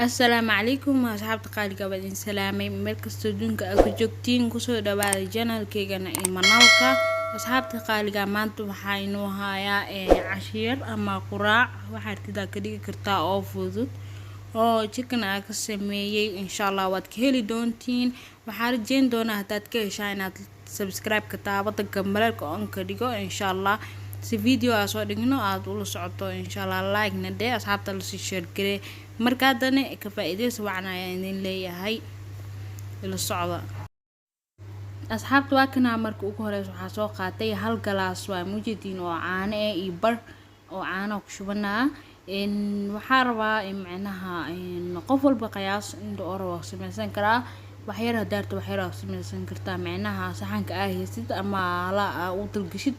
السلام عليكم أصحاب تقاليد وبعدين سلامي مركز تدونك أكو جوجتين كسو دبال جنال كيغانا إيمانالكا أصحاب تقاليد مانتو waxaynu hayaa cashiir ama quraac waxa artida ka dhigi kartaa oo fudud oo chicken ah ka sameeyay insha Allah waad ka heli doontiin waxaan rajeyn doonaa hadaad ka heshaa inaad subscribe ka taabata gambalka on ka dhigo insha Allah si video ah soo dhigno aad ula socoto insha Allah like na dee asxaabta la sii share garee marka hadana ka faa'iideyso waxaan idin leeyahay ila socda asxaabta waa kana marka ugu horeyso waxa soo qaatay hal galaas waa mujidin oo caano iyo bar oo caano ku shubanaa in waxa rabaa in macnaha in qof walba qiyaas inta oo rabo sameysan karaa wax yar hadaarto wax yar sameysan kartaa macnaha saxanka ah haysid ama la u dalgashid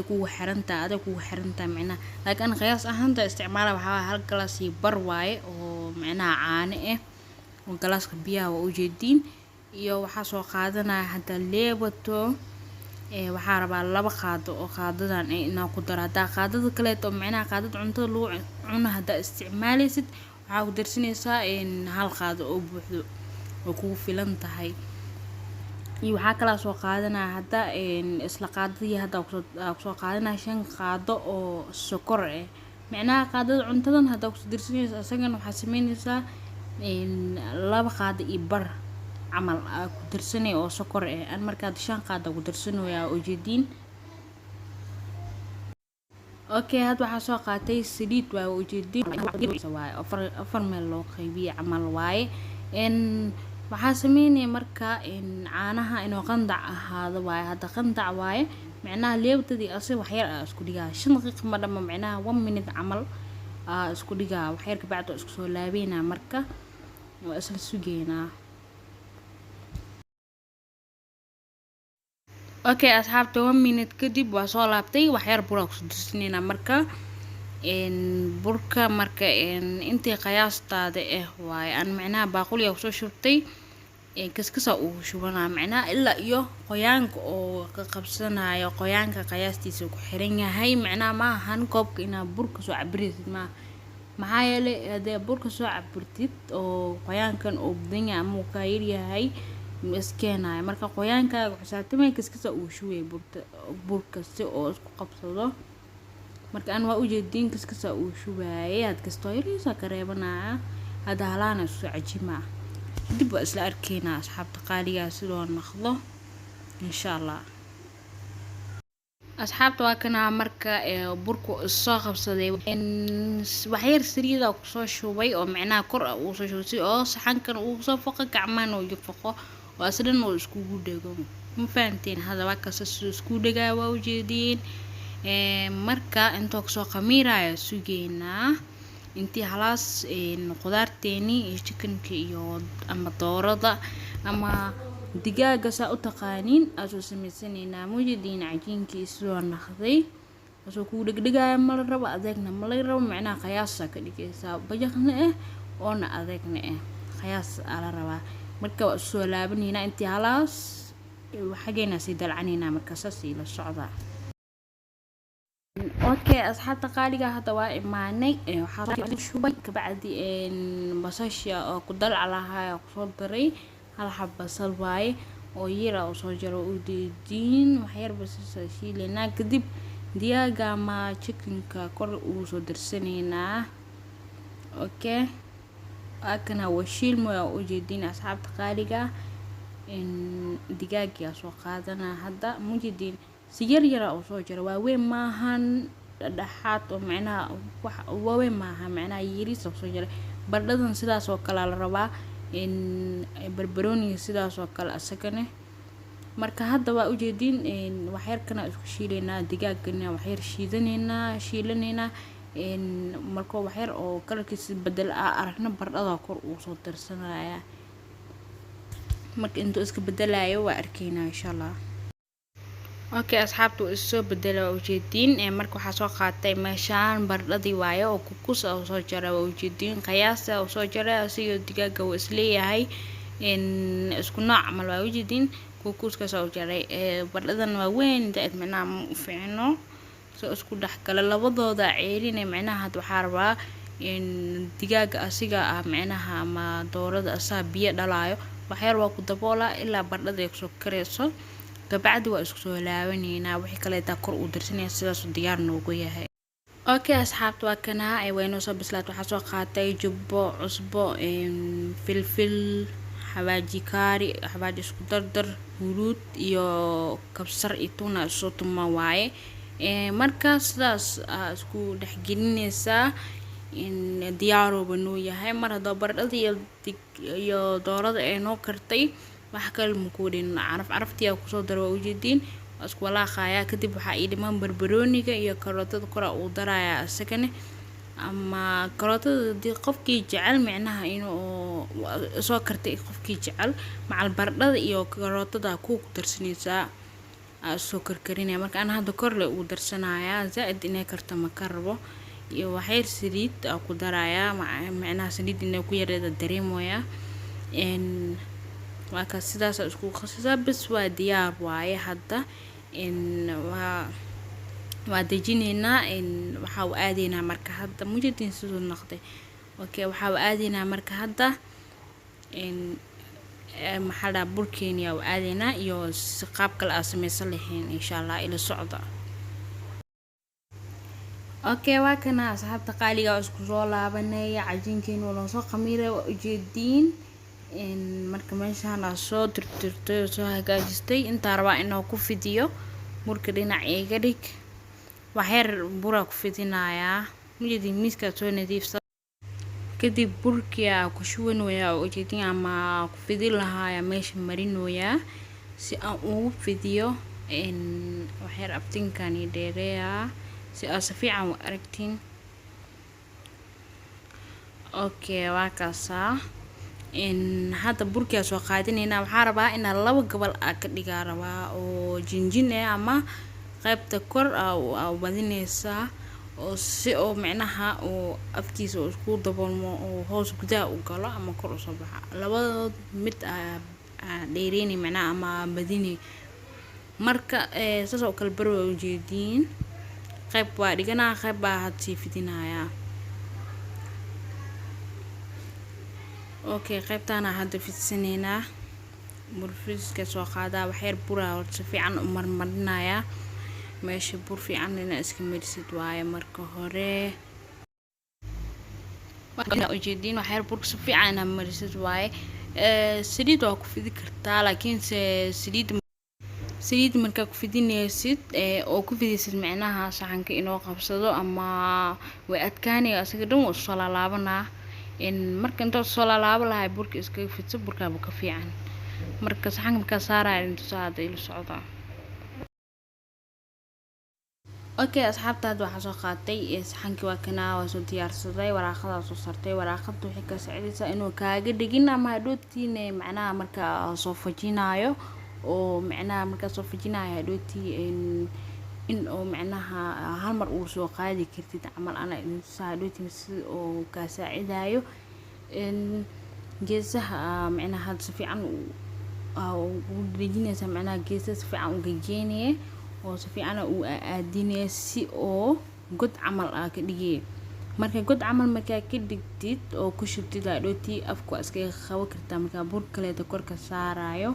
ku xiranta adag ku xiranta macnaha laakiin qiyaas ahaanta isticmaala waxa hal galaas iyo bar waaye oo macnaha caano oo galaaska biyaha oo u jeedin iyo waxa soo qaadanaya hada leebato waxa rabaa laba qaado oo qaadadan inaa ku daro hada qaadada kale oo macnaha qaadada cuntada lagu cuno hada isticmaalaysid waxa ku darsanaysaa in hal qaado oo buuxdo oo kugu filan tahay iyo waxa kala soo qaadanaya hada isla qaadadii hada ku soo qaadanaya 5 qaado oo sokor macnaha qaadada cuntadan hada ku darsanaysaa asagana waxa sameynaysaa in laba qaado iyo bar camal ku darsanay oo sokor aan markaad 5 qaado ku darsanayaa oo jeedin okay had waxa soo qaatay saliid waa oo jeedin waaye afar meel loo qaybiyo camal waaye in waxa sameynay marka in caanaha inuu qandac ahaado waaye hada qandac waaye macnaha leebtadii asii wax yar isku dhigaa 5 daqiiqo ma dhama macnaha 1 minute camal isku dhigaa wax yar ka bacdo isku soo laabeena marka waa isla sugeena okay asxaabta 1 minute kadib waa soo laabtay wax yar bur ku dusnina marka in burka marka intii qiyaastaada waaye aan macnaha baaquli ku soo shubtay kaskasa uu shubana macnaha ilaa iyo qoyaanka oo ka qabsanayo qoyaanka qiyaastiisa ku xiran yahay macnaha ma ahan koobka ina burka soo cabirsid maxaa yeelay hadii burka soo cabirtid oo qoyaankan oo badanya ama ka yar yahay iskeenay marka qoyaanka xisaabtamay kaskasa uu shubay burka si oo isku qabsado marka aan waa u jeedin kaskasa uu shubay had kasto yariisa ka reebanaa hada halaana soo cajima dib waa isla arkeena asxaabta qaaliga sidoo noqdo insha Allah asxaabta waa kana marka burku soo qabsaday wax yar saliid ku soo shubay oo macnaha kor uu soo shubay oo saxankan uu soo foqo gacmaan oo jafaqo oo aslan oo isku dhago ma fahanteen hada waa kaas isku dhagaa waa u jeedin marka inta soo qamiiraya sugeena intii halaas qudaarteeni iyo chickenka iyo ama doorada ama digaaga saa u taqaanin asoo sameeysanayna mujidin cajiinki soo naqday asoo ku dhigdhigaya ma la rabo adeegna ma la rabo macnaha qiyaas ka dhigaysa bajaqna oo na adeegna qiyaas ala raba marka waa soo laabanayna intii halaas waxageena si dalcanayna marka saasi la socda okay asxaabta qaaliga hada waa imaanay waxa shubay ka bacdi basasha oo ku dalcalaha ku soo daray hal xab basal waaye oo yira oo soo jaro u deedin wax yar basasha shiilena kadib digaaga ma chickenka kor uu soo darsanayna okay akana washiil ma u jeedin asxaabta qaaliga in digaaga soo qaadana hada mujidin si yar oo soo jaro waa weyn maahan dhaxaad oo macnaha wax weyn maaha macnaha yariis oo soo jaro bardhadan sidaas oo kala la rabaa in barbarooni sidaas oo kala asagana marka hadda waa u jeedin in wax yar kana isku shiileena digaagana wax yar shiilanayna in marka wax yar oo kalarkiisa bedel aragna bardhada kor uu soo darsanaya marka intuu iska bedelayo waa arkeena insha Allah okay asxaabtu isoo bedelo u jeedin marka waxa soo qaatay meeshaan bardhadii waaye oo kukus oo soo jara oo jeedin qiyaas oo soo jara asiyo digaaga oo isleeyahay in isku nooc mal waa u jeedin kukuska soo jaray bardhadan waa weyn daad macnaha u fiicno soo isku dhaxkala labadooda ceerin macnaha waxa rabaa in digaaga asiga macnaha ama doorada asaa biyo dhalaayo waxyar waa ku daboolaa ilaa baradhada ay kusoo kareyso kabacdi waa isku soo laabaneynaa wixii kale taa kor u dirsanaya sidaas diyaar noogu yahay. Okay asxaabta waa kana ay wayno soo bislaat waxa soo qaatay jubbo cusbo filfil xawaaji kaari xawaaji isku dardar huruud iyo kabsar iyo tuna soo tuma waaye markaas sidaas isku dhexgelinaysaa in diyaaro banuu yahay mar hada baradhada iyo doorada ay noo kartay wax kale ma ku dhin caraftii ku soo daro ujeedin isku walaaqaya kadib waxa ay dhiman barbarooniga iyo karootada kora uu daraya asagana ama karootada dii qofkii jecel macnaha inuu soo kartay qofkii jecel macal baradhada iyo karootada ku darsanaysaa soo karkarinaya marka aan hadda kor le uu darsanaya zaid inay karto ma karbo iyo waxyar saliid ku daraya macnaha saliid inay ku yareeda dareemoya waa ka sidaas isku qasaysaa bas waa diyaar waaye hadda waa dejinaynaa waxa uu aadaynaa marka hadda mujadin sidoo noqday okay waxa uu aadaynaa marka hadda maxalla burkeeni uu aadaynaa iyo qaab kale aan samaysan lahayn insha Allah ila socda. Okay waa kana asxaabta qaaliga isku soo laabanay cajiinkeena wala soo qamiiray ujeedin marka meeshaan soo tirtirtay soo hagaajistay inta rabaa inuu ku fidiyo burka dhinac iga dhig waxyar bura ku fidinayaa mujadin miiska soo nadiifsan kadib burkiya ku shubanaya ujeedin ama ku fidin lahaa meesha marinoya si aan ugu fidiyo waxyar aftinkan dheereeya si aad si fiican u aragtiin. Okay waa kaasa hadda burkiya soo qaadinayna waxaan rabaa in laba gobol ka dhigaa rabaa oo jinjin ama qaybta kor oo badinaysa oo si oo macnaha oo afkiisa isku daboolmo oo hoos gudaha u galo ama kor u soo baxa labadood mid dheereeni macnaha ama badini marka saas oo kala baro ujeedin qayb waa dhiganaa qayb baa had sii fidinayaa. Okay qaybtana hadda fidsanayna burfiska soo qaadaa waxyar bura si fiican u marmarinaya meesha bur fiican ina iska marisid waaye marka hore waa ujeedin waxyar bur si fiican ina marisid waaye saliid waa ku fidi kartaa laakiin saliid marka ku fidinaysid oo ku fidaysid macnaha saxanka inoo qabsado ama way adkaanaya asaga dhan oo soo laabanaa marka inta soo laabo lahay burka iska fidso burka ka fiican marka saxanka marka saaraya inta saada ila socda. Okay asxaabta waxa soo qaatay saxanki waa kana waa soo diyaarsaday waraaqada soo sartay waraaqadu wixii ka saacidaysa inuu kaaga dhigin ama hadhootiin macnaha marka soo fajinayo oo macnaha marka soo fajinayo hadhootii in oo macnaha hal mar uu soo qaadi kartid amal ana hadhootiin si oo ka saacidayo geesaha macnaha si fiican u dhijinaysa macnaha geesaha si fiican u gajeynaya oo si fiican u aadinaya si oo god camal ka dhigay marka god camal marka ka dhigtid oo ku shubtid hadhootii afku iska qaban kartaa marka bur kale korka saarayo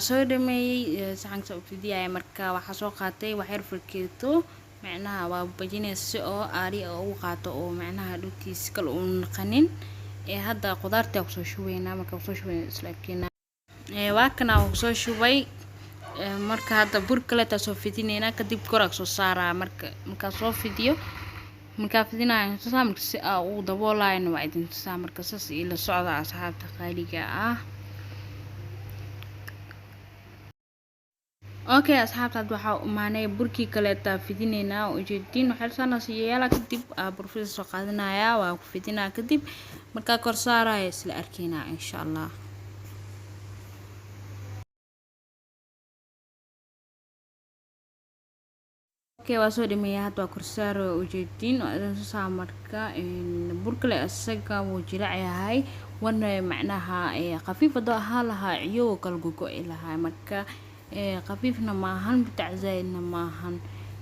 soo dhameeyay saxanka u fidiyay marka waxa soo qaatay waxyar farkeeto macnaha waa bajinaysa si oo aari oo u qaato oo macnaha dhulkiis kale u naqanin hadda qudaarta ku soo shubayna marka soo shubayna isla keenna waa kana soo shubay marka hadda bur kale ta soo fidinayna kadib korak soo saara marka soo fidiyo marka fidinayo marka si uu daboolayo waa idin marka saas ila socda asxaabta qaaliga Okay asxaabta waxa u maanay burkii kale ta fidinayna ujeedin waxa sana siyaala kadib burfis soo qaadanaya waa ku fidinaa kadib marka kor saaraya isla arkayna insha Allah. Okay waa soo dhameeyay hadda kor saaro ujeedin soo marka burka le asaga wuu jilaacahay wana macnaha qafiifada ahaa laha iyo kala gogo ilaha marka qafiifna ma ahan bitac zaydna ma ahan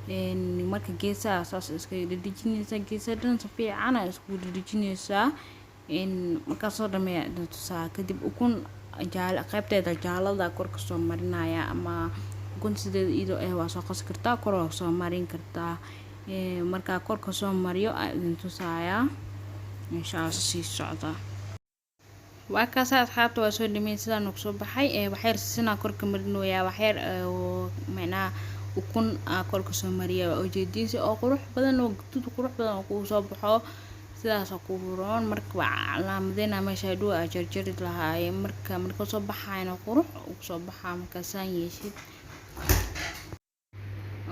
marka geesaha saas iska dhadhijinaysaa geesaha dhan si fiican aad isku dhadhijinaysaa markaa soo dhameeya tusaa kadib ukun jaale qaybteeda jaalada kor ka soo marinaya ama ukun sideeda iyadoo waa soo qasi kartaa kor waa soo marin kartaa markaa kor ka soo mariyo aad tusaaya insha Allah sii socda waa kaas asxaabta waa soo dhameeyay sidaan ugu soo baxay waxyar sina kor ka marinoyaa waxyar macnaa ukun kor ka soo mariya oo jeedinsi oo qurux badan oo gudud qurux badan oo ku soo baxo sidaas ku roon marka calaamadena meesha dhow jarjari lahaay marka soo baxayna qurux ugu soo baxaa marka saan yeeshid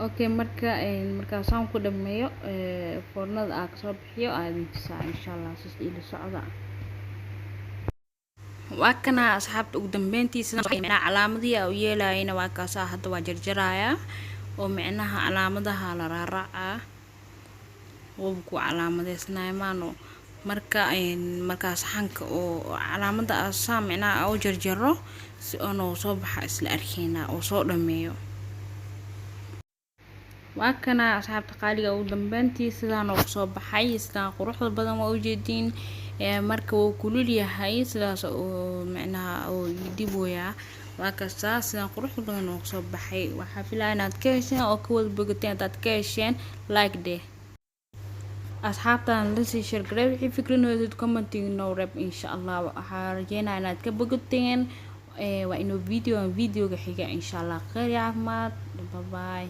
okay marka saan ku dhameeyo foornada ka soo bixiyo aad intaa insha Allah si ila socda waa kana asxaabta ugu dambeyntiisa calaamadii oo yeelayna waa kaas hadda waa jarjaraya oo macnaha calaamadaha la raaraaca oo ku calaamadeysnaa maano marka saxanka oo calaamada saamina oo jarjaro si oo soo baxa isla arkayna oo soo dhameeyo waa kana asxaabta qaaliga ugu dambeyntiisa sidaan oo soo baxay sidaan quruxda badan oo jeedin marka uu kulul yahay sidaas oo macnaha oo dibooya waa kaasa sidaan quruxda badan oo soo baxay waxa filayaa inaad ka hesheen oo ka wada bogateen dad ka hesheen like de asxaabtan la sii share gareey wixii fikradooda commenting no rep insha Allah waxaan rajeynayaa inaad ka bogateen waa inuu videoga xiga insha Allah khayr caafimaad bye bye